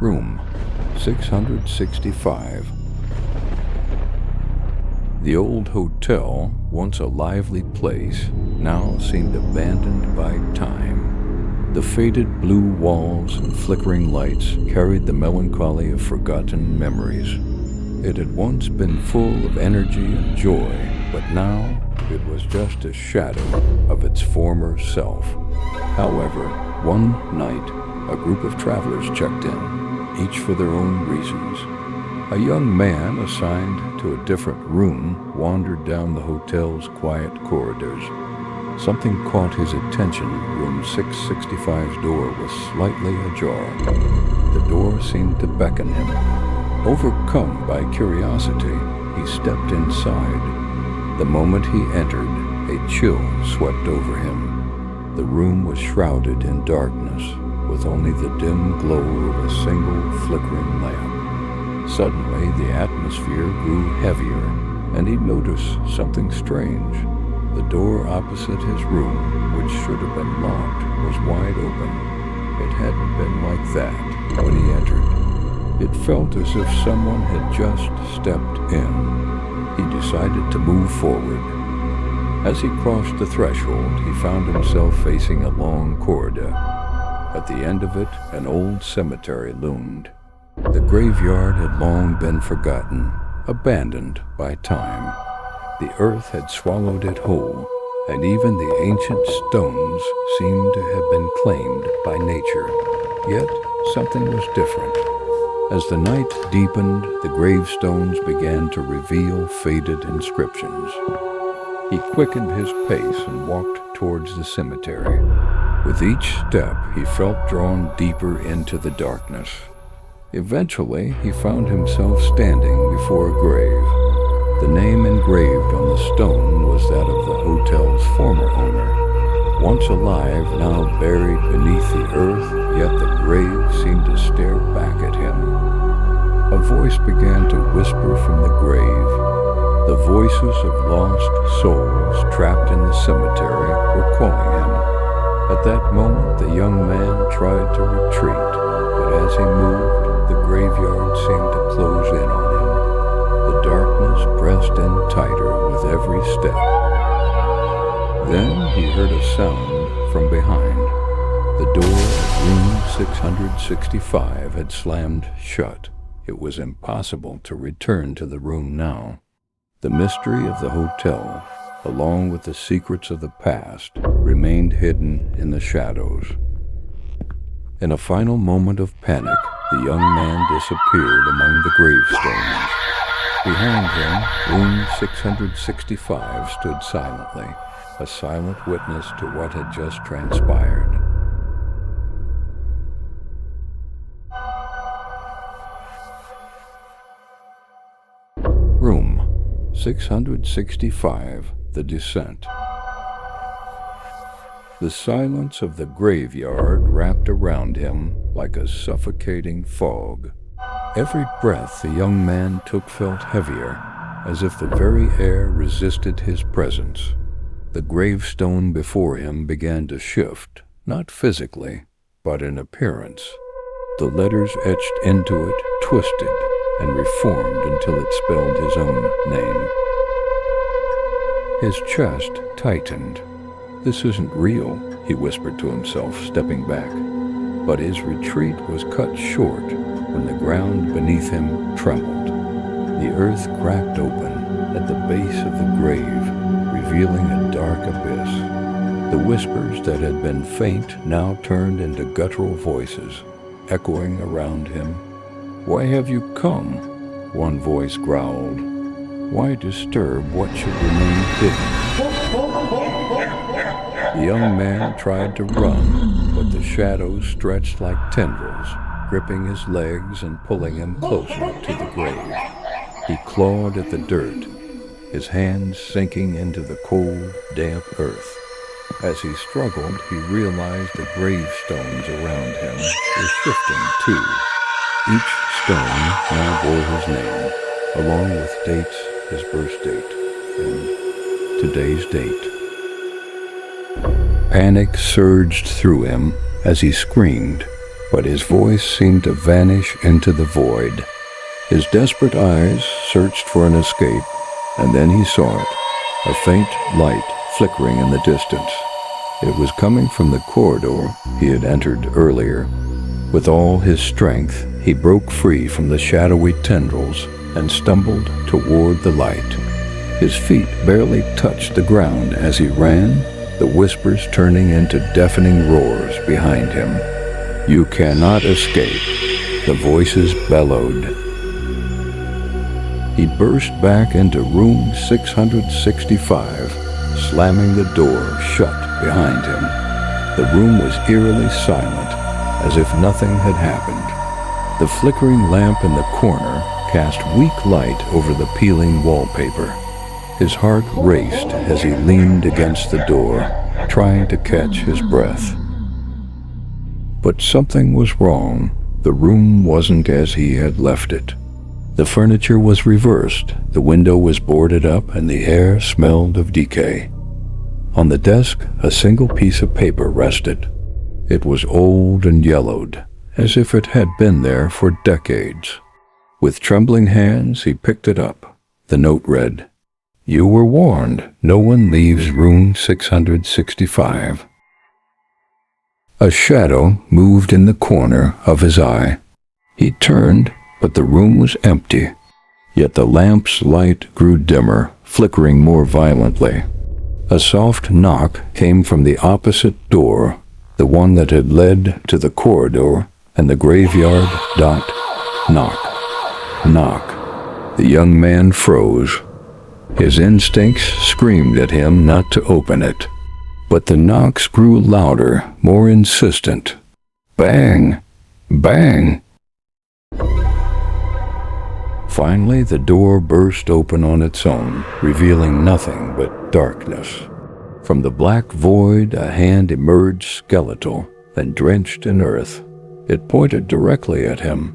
Room 665. The old hotel, once a lively place, now seemed abandoned by time. The faded blue walls and flickering lights carried the melancholy of forgotten memories. It had once been full of energy and joy, but now it was just a shadow of its former self. However, one night, a group of travelers checked in, each for their own reasons. A young man assigned to a different room wandered down the hotel's quiet corridors. Something caught his attention. Room 665's door was slightly ajar. The door seemed to beckon him. Overcome by curiosity, he stepped inside. The moment he entered, a chill swept over him. The room was shrouded in darkness, with only the dim glow of a single flickering lamp. Suddenly, the atmosphere grew heavier, and he noticed something strange. The door opposite his room, which should have been locked, was wide open. It hadn't been like that when he entered. It felt as if someone had just stepped in. He decided to move forward. As he crossed the threshold, he found himself facing a long corridor. At the end of it, an old cemetery loomed. The graveyard had long been forgotten, abandoned by time. The earth had swallowed it whole, and even the ancient stones seemed to have been claimed by nature. Yet something was different. As the night deepened, the gravestones began to reveal faded inscriptions. He quickened his pace and walked towards the cemetery. With each step, he felt drawn deeper into the darkness. Eventually, he found himself standing before a grave. The name engraved on the stone was that of the hotel's former owner. Once alive, now buried beneath the earth, yet the grave seemed to stare back at him. A voice began to whisper from the grave. The voices of lost souls trapped in the cemetery were calling him. At that moment, the young man tried to retreat, but as he moved, the graveyard seemed to close in on him. The darkness pressed in tighter with every step. Then he heard a sound from behind. The door of room 665 had slammed shut. It was impossible to return to the room now. The mystery of the hotel, along with the secrets of the past, remained hidden in the shadows. In a final moment of panic, the young man disappeared among the gravestones. Behind him, room 665 stood silently, a silent witness to what had just transpired. Room 665, The Descent. The silence of the graveyard wrapped around him like a suffocating fog. Every breath the young man took felt heavier, as if the very air resisted his presence. The gravestone before him began to shift, not physically, but in appearance. The letters etched into it twisted and reformed until it spelled his own name. His chest tightened. "This isn't real," he whispered to himself, stepping back. But his retreat was cut short when the ground beneath him trembled. The earth cracked open at the base of the grave, revealing a dark abyss. The whispers that had been faint now turned into guttural voices, echoing around him. "Why have you come?" one voice growled. "Why disturb what should remain hidden?" The young man tried to run, but the shadows stretched like tendrils, gripping his legs and pulling him closer to the grave. He clawed at the dirt, his hands sinking into the cold, damp earth. As he struggled, he realized the gravestones around him were shifting too. Each stone now bore his name, along with dates, his birth date, and today's date. Panic surged through him as he screamed. but his voice seemed to vanish into the void. His desperate eyes searched for an escape, and then he saw it, a faint light flickering in the distance. It was coming from the corridor he had entered earlier. With all his strength, he broke free from the shadowy tendrils and stumbled toward the light. His feet barely touched the ground as he ran, the whispers turning into deafening roars behind him. "You cannot escape," the voices bellowed. He burst back into room 665, slamming the door shut behind him. The room was eerily silent, as if nothing had happened. The flickering lamp in the corner cast weak light over the peeling wallpaper. His heart raced as he leaned against the door, trying to catch his breath. But something was wrong. The room wasn't as he had left it. The furniture was reversed, the window was boarded up, and the air smelled of decay. On the desk, a single piece of paper rested. It was old and yellowed, as if it had been there for decades. With trembling hands, he picked it up. The note read, "You were warned. No one leaves room 665. A shadow moved in the corner of his eye. He turned, but the room was empty. Yet the lamp's light grew dimmer, flickering more violently. A soft knock came from the opposite door, the one that had led to the corridor and the graveyard. Knock. Knock. The young man froze. His instincts screamed at him not to open it. But the knocks grew louder, more insistent. Bang! Bang! Finally, the door burst open on its own, revealing nothing but darkness. From the black void, a hand emerged skeletal and drenched in earth. It pointed directly at him.